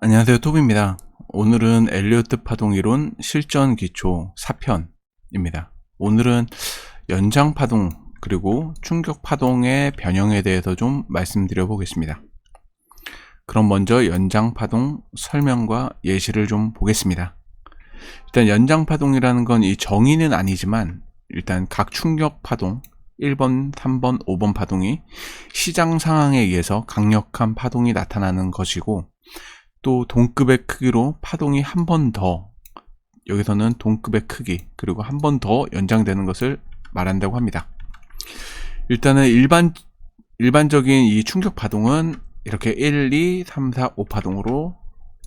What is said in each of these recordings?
안녕하세요, 토비입니다. 오늘은 엘리어트 파동 이론 실전 기초 4편입니다. 오늘은 연장 파동 그리고 충격 파동의 변형에 대해서 좀 말씀드려 보겠습니다. 그럼 먼저 연장 파동 설명과 예시를 좀 보겠습니다. 일단 연장 파동이라는 건 이 정의는 아니지만 일단 각 충격 파동 1번, 3번, 5번 파동이 시장 상황에 의해서 강력한 파동이 나타나는 것이고, 또 동급의 크기로 파동이 한 번 더, 여기서는 동급의 크기 그리고 한 번 더 연장되는 것을 말한다고 합니다. 일단은 일반적인 이 충격 파동은 이렇게 1, 2, 3, 4, 5 파동으로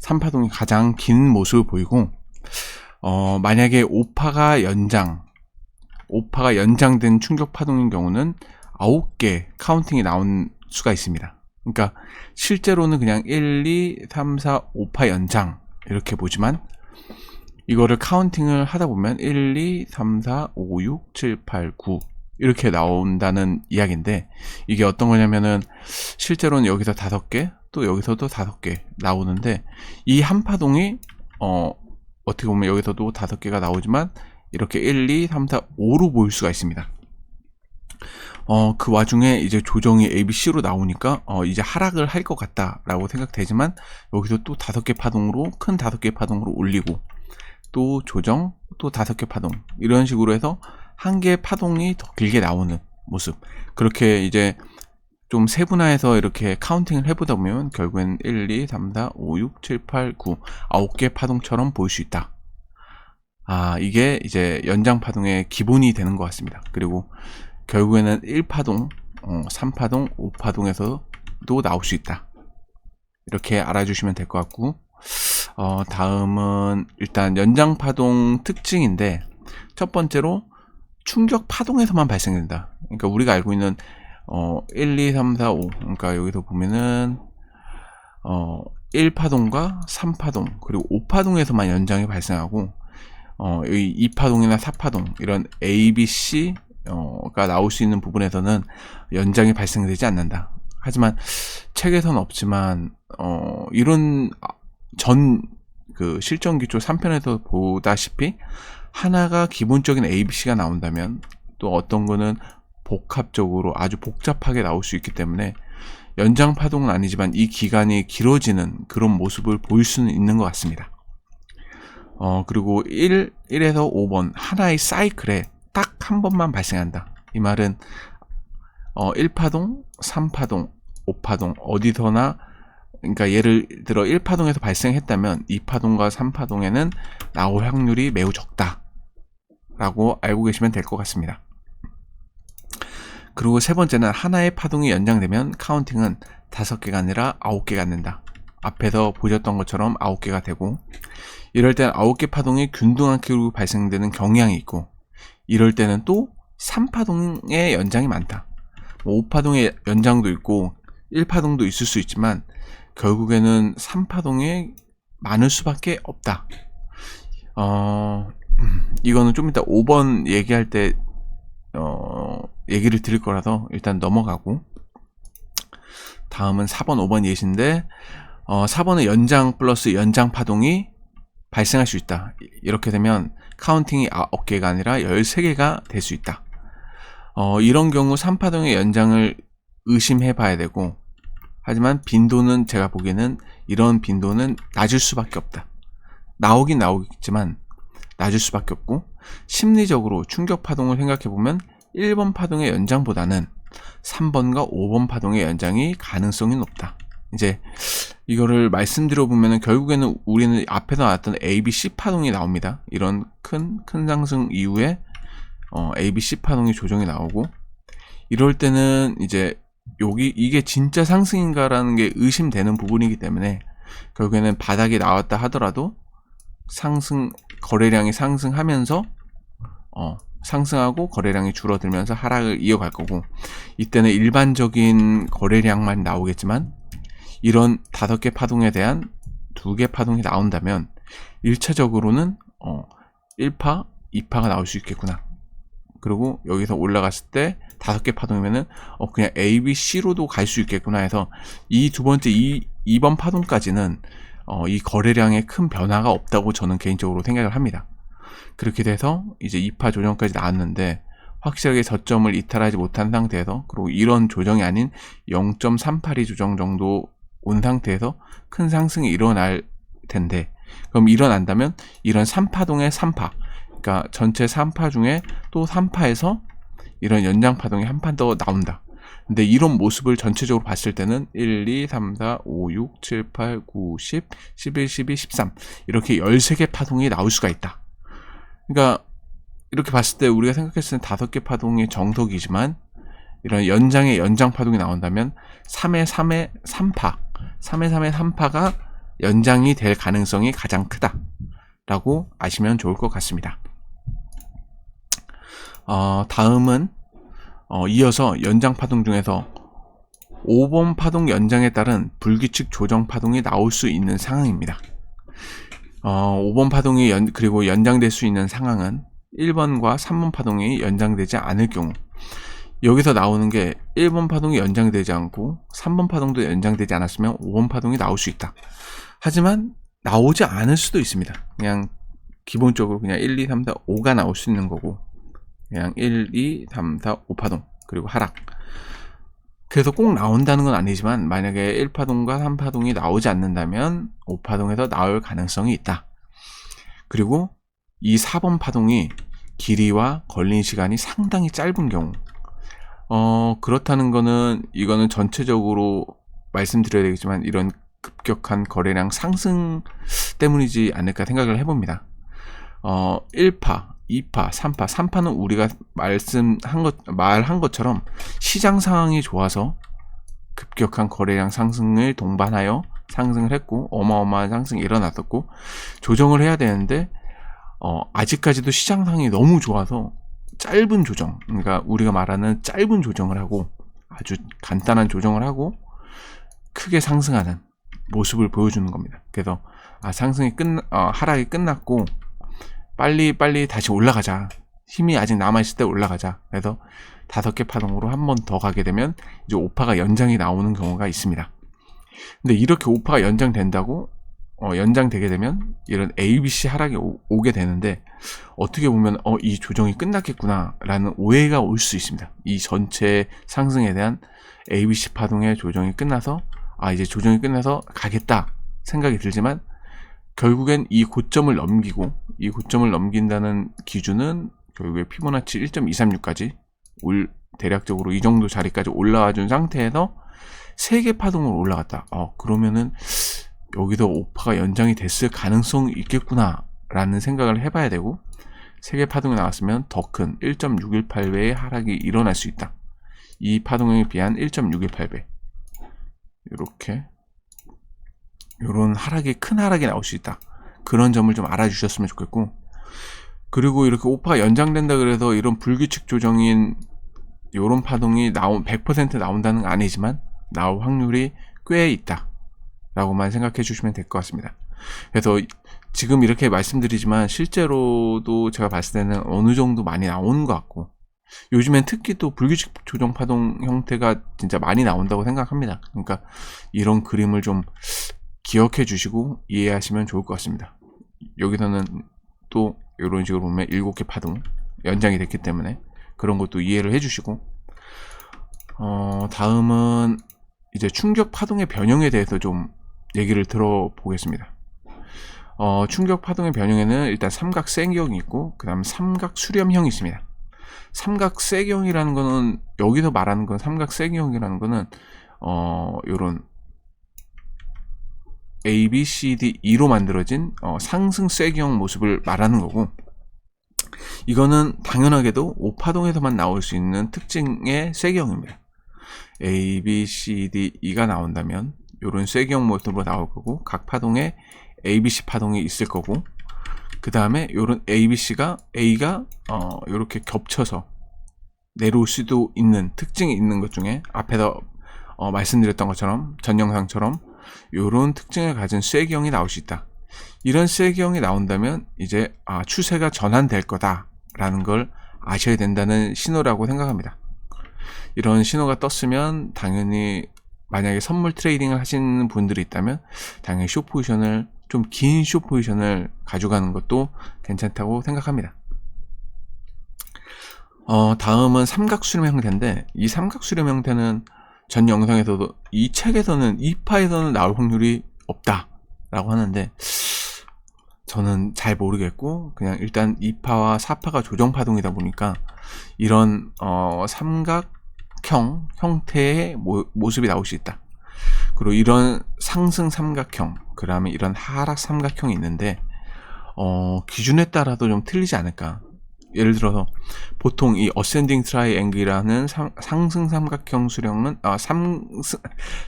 3파동이 가장 긴 모습을 보이고, 만약에 5파가 연장된 충격 파동인 경우는 9개 카운팅이 나온 수가 있습니다. 그러니까 실제로는 그냥 1, 2, 3, 4, 5파 연장 이렇게 보지만, 이거를 카운팅을 하다 보면 1, 2, 3, 4, 5, 6, 7, 8, 9 이렇게 나온다는 이야기인데, 이게 어떤 거냐면은 실제로는 여기서 5개, 또 여기서도 5개 나오는데, 이 한 파동이 어떻게 보면 여기서도 5개가 나오지만 이렇게 1, 2, 3, 4, 5로 보일 수가 있습니다. 그 와중에 이제 조정이 ABC로 나오니까 이제 하락을 할 것 같다라고 생각되지만, 여기서 또 5개 파동으로, 큰 5개 파동으로 올리고, 또 조정, 또 5개 파동, 이런 식으로 해서 한 개의 파동이 더 길게 나오는 모습. 그렇게 이제 좀 세분화해서 이렇게 카운팅을 해보다 보면 결국엔 1, 2, 3, 4, 5, 6, 7, 8, 9 9개 파동처럼 보일 수 있다. 이게 이제 연장 파동의 기본이 되는 것 같습니다. 그리고 결국에는 1파동, 3파동, 5파동에서도 나올 수 있다. 이렇게 알아주시면 될 것 같고, 다음은 일단 연장 파동 특징인데, 첫 번째로 충격 파동에서만 발생된다. 그러니까 우리가 알고 있는 1, 2, 3, 4, 5, 그러니까 여기서 보면은 1파동과 3파동 그리고 5파동에서만 연장이 발생하고, 여기 2파동이나 4파동 이런 A, B, C가 나올 수 있는 부분에서는 연장이 발생되지 않는다. 하지만 책에서는 없지만 이런 그 실전 기초 3편에서 보다시피, 하나가 기본적인 ABC가 나온다면 또 어떤 거는 복합적으로 아주 복잡하게 나올 수 있기 때문에 연장 파동은 아니지만 이 기간이 길어지는 그런 모습을 보일 수는 있는 것 같습니다. 그리고 1에서 5번 하나의 사이클에 딱 한 번만 발생한다. 이 말은 1파동, 3파동, 5파동 어디서나, 그러니까 예를 들어 1파동에서 발생했다면 2파동과 3파동에는 나올 확률이 매우 적다 라고 알고 계시면 될 것 같습니다. 그리고 세 번째는 하나의 파동이 연장되면 카운팅은 5개가 아니라 9개가 된다. 앞에서 보셨던 것처럼 9개가 되고, 이럴 때는 9개 파동이 균등한 크기로 발생되는 경향이 있고, 이럴 때는 또 3파동의 연장이 많다. 5파동의 연장도 있고 1파동도 있을 수 있지만 결국에는 3파동이 많을 수밖에 없다. 이거는 좀 이따 5번 얘기할 때 얘기를 드릴 거라서 일단 넘어가고, 다음은 4번, 5번 예시인데, 4번은 연장 플러스 연장 파동이 발생할 수 있다. 이렇게 되면 카운팅이 9개가 아니라 13개가 될 수 있다. 이런 경우 3파동의 연장을 의심해 봐야 되고, 하지만 빈도는 제가 보기에는 이런 빈도는 낮을 수밖에 없다. 나오긴 나오겠지만 낮을 수밖에 없고, 심리적으로 충격 파동을 생각해 보면 1번 파동의 연장보다는 3번과 5번 파동의 연장이 가능성이 높다. 이제 이거를 말씀드려 보면은 결국에는 우리는 앞에서 나왔던 ABC 파동이 나옵니다. 이런 큰 상승 이후에 ABC 파동이 조정이 나오고, 이럴 때는 이제 이게 진짜 상승인가라는 게 의심되는 부분이기 때문에 결국에는 바닥이 나왔다 하더라도 거래량이 상승하면서 상승하고 거래량이 줄어들면서 하락을 이어갈 거고, 이때는 일반적인 거래량만 나오겠지만 이런 5개 파동에 대한 2개 파동이 나온다면 1차적으로는 1파, 2파가 나올 수 있겠구나. 그리고 여기서 올라갔을 때 5개 파동이면은 그냥 A, B, C로도 갈 수 있겠구나 해서 이 두 번째 2번 파동까지는 이 거래량에 큰 변화가 없다고 저는 개인적으로 생각을 합니다. 그렇게 돼서 이제 2파 조정까지 나왔는데 확실하게 저점을 이탈하지 못한 상태에서, 그리고 이런 조정이 아닌 0.382 조정 정도 온 상태에서 큰 상승이 일어날 텐데, 그럼 일어난다면 이런 3파동의 3파, 그러니까 전체 3파 중에 또 3파에서 이런 연장파동이 한 판 더 나온다. 근데 이런 모습을 전체적으로 봤을 때는 1, 2, 3, 4, 5, 6, 7, 8, 9, 10, 11, 12, 13 이렇게 13개 파동이 나올 수가 있다. 그러니까 이렇게 봤을 때 우리가 생각했을 때 5개 파동이 정석이지만 이런 연장의 연장 파동이 나온다면 3의 3의 3파, 3의 3의 3파가 연장이 될 가능성이 가장 크다 라고 아시면 좋을 것 같습니다. 다음은 이어서 연장 파동 중에서 5번 파동 연장에 따른 불규칙 조정 파동이 나올 수 있는 상황입니다. 5번 파동이 그리고 연장될 수 있는 상황은 1번과 3번 파동이 연장되지 않을 경우, 여기서 나오는 게 1번 파동이 연장되지 않고 3번 파동도 연장되지 않았으면 5번 파동이 나올 수 있다. 하지만 나오지 않을 수도 있습니다. 그냥 기본적으로 그냥 1, 2, 3, 4, 5가 나올 수 있는 거고, 그냥 1, 2, 3, 4, 5파동 그리고 하락. 그래서 꼭 나온다는 건 아니지만 만약에 1파동과 3파동이 나오지 않는다면 5파동에서 나올 가능성이 있다. 그리고 이 4번 파동이 길이와 걸린 시간이 상당히 짧은 경우, 그렇다는 거는 이거는 전체적으로 말씀드려야 되겠지만 이런 급격한 거래량 상승 때문이지 않을까 생각을 해봅니다. 1파, 2파, 3파, 3파는 우리가 말한 것처럼 시장 상황이 좋아서 급격한 거래량 상승을 동반하여 상승을 했고 어마어마한 상승이 일어났었고 조정을 해야 되는데 아직까지도 시장 상황이 너무 좋아서 짧은 조정, 그러니까 우리가 말하는 짧은 조정을 하고 아주 간단한 조정을 하고 크게 상승하는 모습을 보여주는 겁니다. 그래서 상승이 하락이 끝났고 빨리 다시 올라가자, 힘이 아직 남아있을 때 올라가자, 그래서 5개 파동으로 한 번 더 가게 되면 이제 5파가 연장이 나오는 경우가 있습니다. 근데 이렇게 5파가 연장되게 되면 이런 ABC 하락이 오게 되는데, 어떻게 보면 이 조정이 끝났겠구나 라는 오해가 올 수 있습니다. 이 전체 상승에 대한 ABC 파동의 조정이 끝나서 이제 조정이 끝나서 가겠다 생각이 들지만, 결국엔 이 고점을 넘긴다는 기준은 결국에 피보나치 1.236까지 대략적으로 이 정도 자리까지 올라와 준 상태에서 3개 파동으로 올라갔다. 그러면은 여기서 5파가 연장이 됐을 가능성이 있겠구나 라는 생각을 해봐야 되고, 3개 파동이 나왔으면 더 큰 1.618배의 하락이 일어날 수 있다. 이 파동에 비한 1.618배, 이렇게 요런 큰 하락이 나올 수 있다. 그런 점을 좀 알아주셨으면 좋겠고, 그리고 이렇게 5파가 연장된다 그래서 이런 불규칙 조정인 요런 파동이 100% 나온다는 건 아니지만 나올 확률이 꽤 있다 라고만 생각해 주시면 될 것 같습니다. 그래서 지금 이렇게 말씀드리지만 실제로도 제가 봤을 때는 어느 정도 많이 나오는 것 같고, 요즘엔 특히 또 불규칙 조정 파동 형태가 진짜 많이 나온다고 생각합니다. 그러니까 이런 그림을 좀 기억해 주시고 이해하시면 좋을 것 같습니다. 여기서는 또 이런 식으로 보면 7개 파동 연장이 됐기 때문에 그런 것도 이해를 해 주시고, 다음은 이제 충격 파동의 변형에 대해서 좀 얘기를 들어보겠습니다. 충격 파동의 변형에는 일단 삼각세경이 있고, 그 다음 삼각수렴형이 있습니다. 삼각세경이라는 거는, 여기서 말하는 건 삼각세경이라는 거는 요런 A, B, C, D, E로 만들어진 상승 쐐기형 모습을 말하는 거고, 이거는 당연하게도 5파동에서만 나올 수 있는 특징의 쐐기형입니다. A, B, C, D, E가 나온다면 이런 쐐기형 모습으로 나올 거고, 각 파동에 A, B, C 파동이 있을 거고, 그 다음에 이런 A, B, C가 A가 이렇게 겹쳐서 내려올 수도 있는 특징이 있는 것 중에 앞에서 말씀드렸던 것처럼 전 영상처럼 이런 특징을 가진 쐐기형이 나올 수 있다. 이런 쐐기형이 나온다면 이제 추세가 전환될 거다라는 걸 아셔야 된다는 신호라고 생각합니다. 이런 신호가 떴으면 당연히 만약에 선물 트레이딩을 하시는 분들이 있다면 당연히 숏 포지션을 좀 긴 숏 포지션을 가져가는 것도 괜찮다고 생각합니다. 다음은 삼각수렴 형태인데, 이 삼각수렴 형태는 전 영상에서도 이 책에서는 2파에서는 나올 확률이 없다 라고 하는데, 저는 잘 모르겠고 그냥 일단 2파와 4파가 조정파동이다 보니까 이런 삼각형 형태의 모습이 나올 수 있다. 그리고 이런 상승 삼각형, 그 다음에 이런 하락 삼각형이 있는데 기준에 따라도 좀 틀리지 않을까. 예를 들어서 보통 이 어센딩 트라이앵글이라는 상승 삼각형 수렴은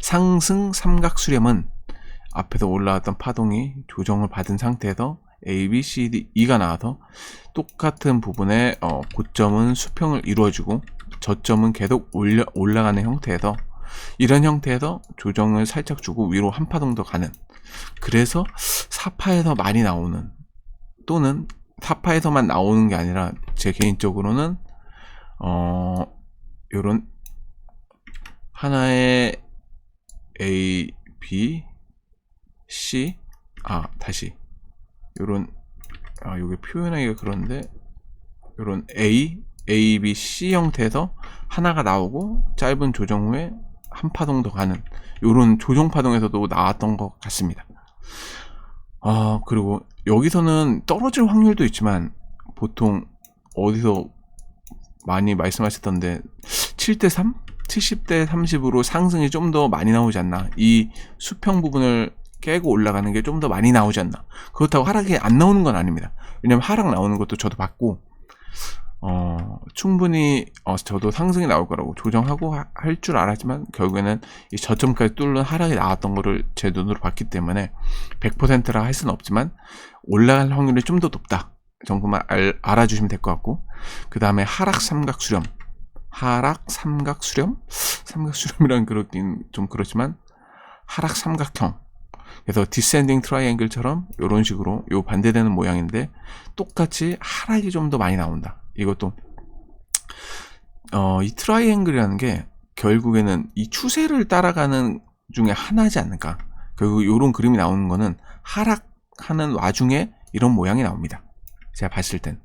상승 삼각 수렴은 앞에서 올라왔던 파동이 조정을 받은 상태에서 A, B, C, D, E가 나와서 똑같은 부분에 고점은 수평을 이루어주고 저점은 계속 올라가는 형태에서, 이런 형태에서 조정을 살짝 주고 위로 한 파동 더 가는, 그래서 4파에서 많이 나오는, 또는 4파에서만 나오는 게 아니라 제 개인적으로는 요런 하나의 A, B, C, 다시 요런 요게 표현하기가 그런데, 요런 A, B, C 형태에서 하나가 나오고 짧은 조정 후에 한 파동 더 가는 요런 조정 파동에서도 나왔던 것 같습니다. 그리고 여기서는 떨어질 확률도 있지만 보통 어디서 많이 말씀하셨던데 7대3? 70대 30으로 상승이 좀 더 많이 나오지 않나, 이 수평 부분을 깨고 올라가는 게 좀 더 많이 나오지 않나. 그렇다고 하락이 안 나오는 건 아닙니다. 왜냐면 하락 나오는 것도 저도 봤고 충분히 저도 상승이 나올 거라고 조정하고 할 줄 알았지만 결국에는 이 저점까지 뚫는 하락이 나왔던 거를 제 눈으로 봤기 때문에 100%라 할 수는 없지만 올라갈 확률이 좀 더 높다 정도만 알아주시면 될 것 같고, 그 다음에 하락 삼각 수렴, 삼각수렴이란 그렇긴 좀 그렇지만 하락 삼각형, 그래서 디센딩 트라이앵글처럼 이런 식으로 요 반대되는 모양인데 똑같이 하락이 좀 더 많이 나온다. 이것도 이 트라이앵글이라는 게 결국에는 이 추세를 따라가는 중에 하나지 않을까. 결국 이런 그림이 나오는 거는 하락하는 와중에 이런 모양이 나옵니다. 제가 봤을 땐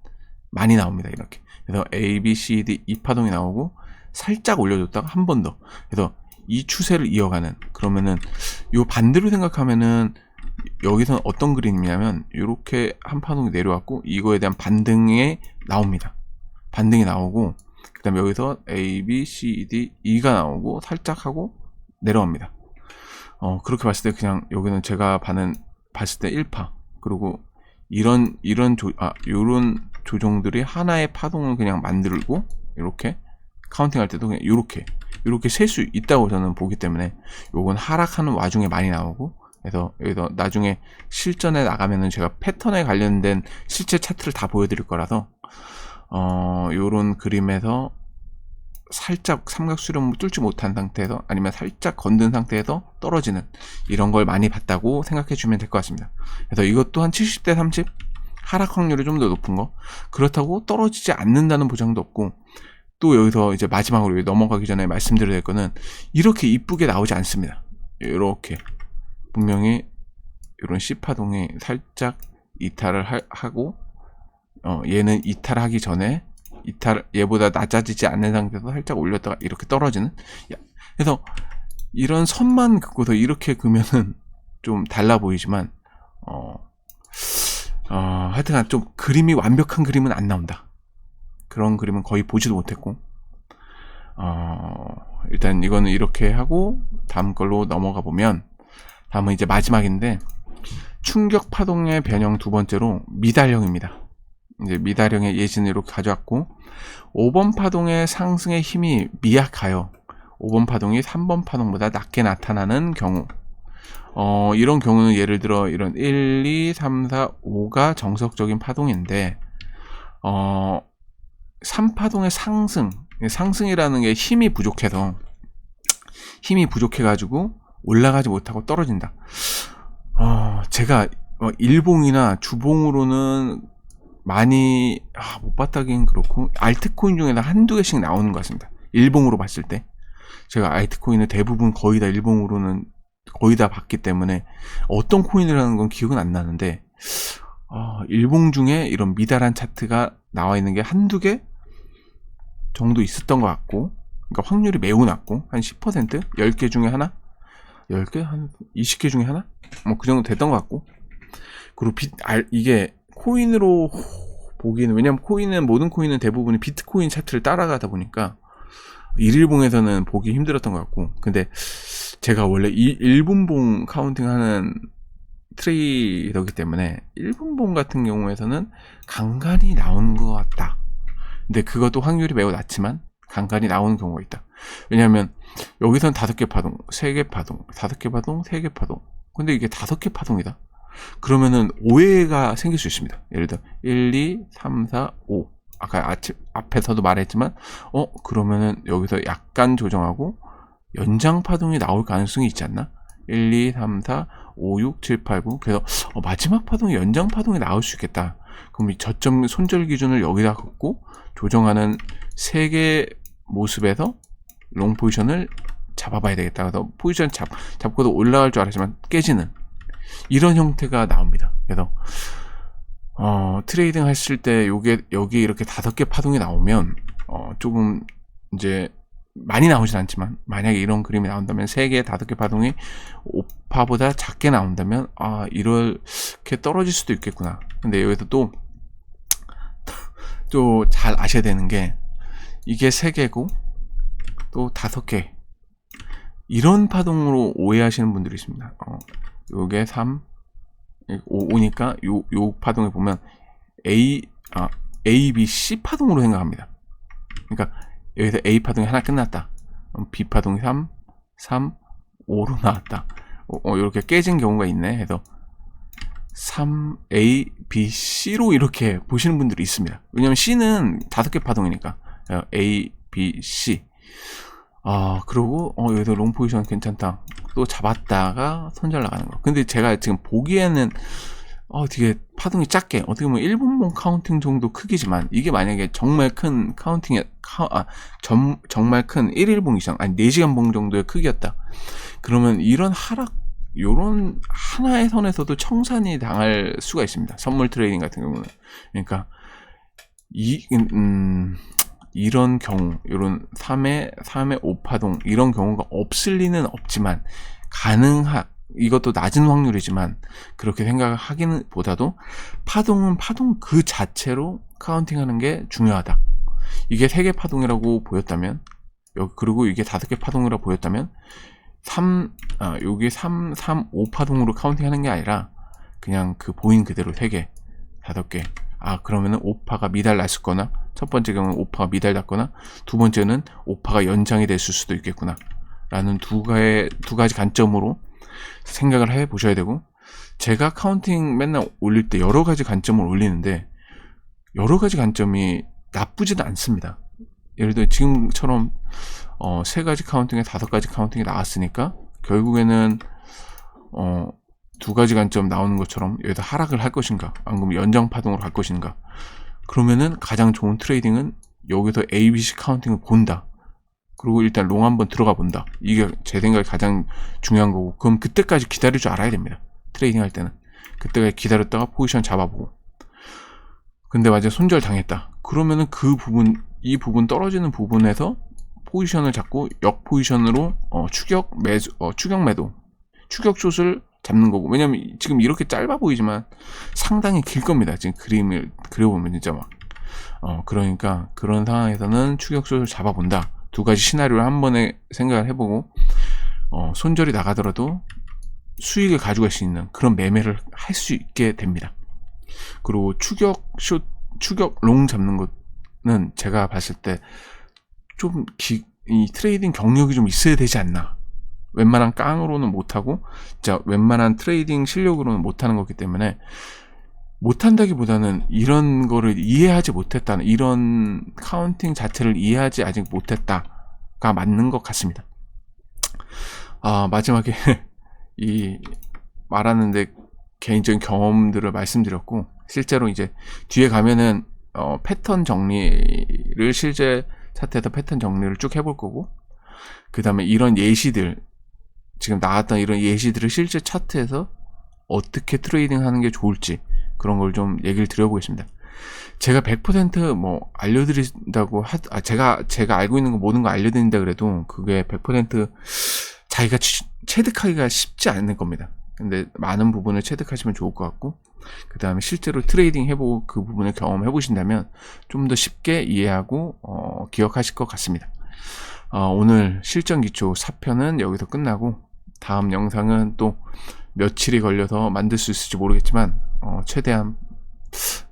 많이 나옵니다. 이렇게. 그래서 A, B, C, D 이 파동이 나오고 살짝 올려줬다가 한 번 더. 그래서 이 추세를 이어가는, 그러면은 요 반대로 생각하면은 여기서는 어떤 그림이냐면 이렇게 한 파동이 내려왔고 이거에 대한 반등이 나옵니다. 반등이 나오고 그 다음에 여기서 A, B, C, D, E가 나오고 살짝 하고 내려옵니다. 그렇게 봤을 때 그냥 여기는 제가 봤을 때 1파, 그리고 이런 요런 조정들이 하나의 파동을 그냥 만들고 이렇게 카운팅 할 때도 그냥 이렇게 셀 수 있다고 저는 보기 때문에 요건 하락하는 와중에 많이 나오고, 그래서 여기서 나중에 실전에 나가면은 제가 패턴에 관련된 실제 차트를 다 보여드릴 거라서 요런 그림에서 살짝 삼각수렴을 뚫지 못한 상태에서 아니면 살짝 건든 상태에서 떨어지는 이런 걸 많이 봤다고 생각해 주면 될 것 같습니다. 그래서 이것도 한 70대 30 하락 확률이 좀 더 높은 거, 그렇다고 떨어지지 않는다는 보장도 없고, 또 여기서 이제 마지막으로 넘어가기 전에 말씀드려야 될 거는 이렇게 이쁘게 나오지 않습니다. 이렇게 분명히 이런 C파동이 살짝 이탈을 하고 얘는 이탈하기 전에 얘보다 낮아지지 않는 상태에서 살짝 올렸다가 이렇게 떨어지는, 그래서 이런 선만 긋고서 이렇게 그면은 좀 달라 보이지만 하여튼간 좀 그림이 완벽한 그림은 안 나온다. 그런 그림은 거의 보지도 못했고, 일단 이거는 이렇게 하고 다음 걸로 넘어가 보면, 다음은 이제 마지막인데 충격 파동의 변형 두 번째로 미달형입니다. 이제 미달형의 예시는 이렇게 가져왔고, 5번 파동의 상승의 힘이 미약하여 5번 파동이 3번 파동보다 낮게 나타나는 경우, 이런 경우는 예를 들어 이런 1, 2, 3, 4, 5가 정석적인 파동인데 3파동의 상승이라는 게 힘이 부족해가지고 올라가지 못하고 떨어진다. 제가 일봉이나 주봉으로는 많이 못 봤다긴 그렇고 알트코인 중에는 한두 개씩 나오는 것 같습니다. 일봉으로 봤을 때. 제가 알트코인을 대부분 거의 다 일봉으로는 거의 다 봤기 때문에 어떤 코인이라는 건 기억은 안 나는데, 일봉 중에 이런 미달한 차트가 나와 있는 게 한두 개 정도 있었던 것 같고, 그러니까 확률이 매우 낮고, 한 10%? 10개 중에 하나? 10개? 한 20개 중에 하나? 뭐 그 정도 됐던 것 같고. 그리고 이게 코인으로 보기에는, 왜냐면 모든 코인은 대부분이 비트코인 차트를 따라가다 보니까 일일봉에서는 보기 힘들었던 것 같고, 근데 제가 원래 이 1분봉 카운팅 하는 트레이더기 때문에 1분봉 같은 경우에서는 간간히 나오는 것 같다. 근데 그것도 확률이 매우 낮지만 간간히 나오는 경우가 있다. 왜냐하면 여기선 5개 파동, 3개 파동, 5개 파동, 3개 파동. 근데 이게 5개 파동이다. 그러면은 오해가 생길 수 있습니다. 예를 들어 1, 2, 3, 4, 5. 아까 앞에서도 말했지만 그러면은 여기서 약간 조정하고 연장 파동이 나올 가능성이 있지 않나? 1, 2, 3, 4, 5, 6, 7, 8, 9. 그래서 마지막 파동이 연장 파동이 나올 수 있겠다. 그럼 이 저점 손절 기준을 여기다 긋고 조정하는 3개 모습에서 롱 포지션을 잡아봐야 되겠다. 그래서 포지션 잡고도 올라갈 줄 알았지만 깨지는 이런 형태가 나옵니다. 그래서 트레이딩 하실 때 여기 이렇게 5개 파동이 나오면 조금 이제 많이 나오진 않지만, 만약에 이런 그림이 나온다면 3개, 5개 파동이 5파보다 작게 나온다면 이렇게 떨어질 수도 있겠구나. 근데 여기서 또 잘 아셔야 되는 게, 이게 3개고 또 5개, 이런 파동으로 오해하시는 분들이 있습니다. 요게 3, 5니까 요 파동에 보면 A, B, C 파동으로 생각합니다. 그러니까 여기서 A 파동이 하나 끝났다. B 파동이 3, 5로 나왔다. 이렇게 깨진 경우가 있네. 해서 3, A, B, C로 이렇게 보시는 분들이 있습니다. 왜냐면 C는 5개 파동이니까. A, B, C. 그리고 여기서 롱 포지션 괜찮다. 또 잡았다가 손절 나가는 거. 근데 제가 지금 보기에는 되게 파동이 작게, 어떻게 보면 1분봉 카운팅 정도 크기지만, 이게 만약에 정말 큰 정말 큰 1일봉 이상, 아니 4시간 봉 정도의 크기였다. 그러면 이런 요런 하나의 선에서도 청산이 당할 수가 있습니다. 선물 트레이딩 같은 경우는. 그러니까 이런 경우, 이런 3회 5파동, 이런 경우가 없을 리는 없지만, 이것도 낮은 확률이지만, 그렇게 생각하기는 보다도, 파동은 파동 그 자체로 카운팅 하는 게 중요하다. 이게 3개 파동이라고 보였다면, 그리고 이게 5개 파동이라고 보였다면, 여기 3, 5 파동으로 카운팅 하는 게 아니라, 그냥 그 보인 그대로 3개, 5개. 그러면은 5파가 미달났을 거나, 첫 번째 경우는 5파가 미달났거나, 두 번째는 5파가 연장이 됐을 수도 있겠구나 라는 두 가지 관점으로 생각을 해 보셔야 되고, 제가 카운팅 맨날 올릴 때 여러 가지 관점을 올리는데, 여러 가지 관점이 나쁘지는 않습니다. 예를 들어 지금처럼 3가지 카운팅에 5가지 카운팅이 나왔으니까, 결국에는 2가지 관점 나오는 것처럼 여기서 하락을 할 것인가, 아니면 연장 파동으로 갈 것인가. 그러면은 가장 좋은 트레이딩은 여기서 ABC 카운팅을 본다. 그리고 일단 롱 한번 들어가 본다. 이게 제 생각에 가장 중요한 거고, 그럼 그때까지 기다릴 줄 알아야 됩니다. 트레이딩 할 때는. 그때까지 기다렸다가 포지션 잡아보고. 근데 만약에 손절 당했다. 그러면은 이 부분 떨어지는 부분에서 포지션을 잡고 역 포지션으로 추격 매도, 추격 숏을 잡는 거고. 왜냐면 지금 이렇게 짧아 보이지만 상당히 길 겁니다. 지금 그림을 그려보면 진짜 막. 그러니까 그런 상황에서는 추격 숏을 잡아본다. 2가지 시나리오를 한 번에 생각을 해보고, 손절이 나가더라도 수익을 가져갈 수 있는 그런 매매를 할 수 있게 됩니다. 그리고 추격 롱 잡는 것은 제가 봤을 때 좀 이 트레이딩 경력이 좀 있어야 되지 않나. 웬만한 깡으로는 못하고, 진짜 웬만한 트레이딩 실력으로는 못하는 거기 때문에, 못한다기보다는 이런 거를 이해하지 못했다는, 이런 카운팅 자체를 이해하지 아직 못했다가 맞는 것 같습니다. 마지막에 말하는데 개인적인 경험들을 말씀드렸고, 실제로 이제 뒤에 가면은 패턴 정리를, 실제 차트에서 패턴 정리를 쭉 해볼 거고, 그 다음에 이런 예시들, 지금 나왔던 이런 예시들을 실제 차트에서 어떻게 트레이딩 하는 게 좋을지 그런 걸 좀 얘기를 드려보겠습니다. 제가 100% 알려드린다고 제가 알고 있는 거 모든 거 알려드린다 그래도 그게 100% 자기가 체득하기가 쉽지 않을 겁니다. 근데 많은 부분을 체득하시면 좋을 것 같고, 그 다음에 실제로 트레이딩 해보고 그 부분을 경험해 보신다면 좀 더 쉽게 이해하고 기억하실 것 같습니다. 오늘 실전기초 4편은 여기서 끝나고, 다음 영상은 또 며칠이 걸려서 만들 수 있을지 모르겠지만 최대한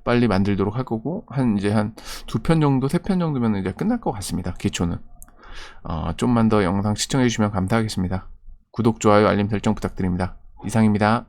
빨리 만들도록 할 거고, 이제 한 2편 정도 3편 정도면 이제 끝날 것 같습니다. 기초는 좀만 더 영상 시청해 주시면 감사하겠습니다. 구독, 좋아요, 알림 설정 부탁드립니다. 이상입니다.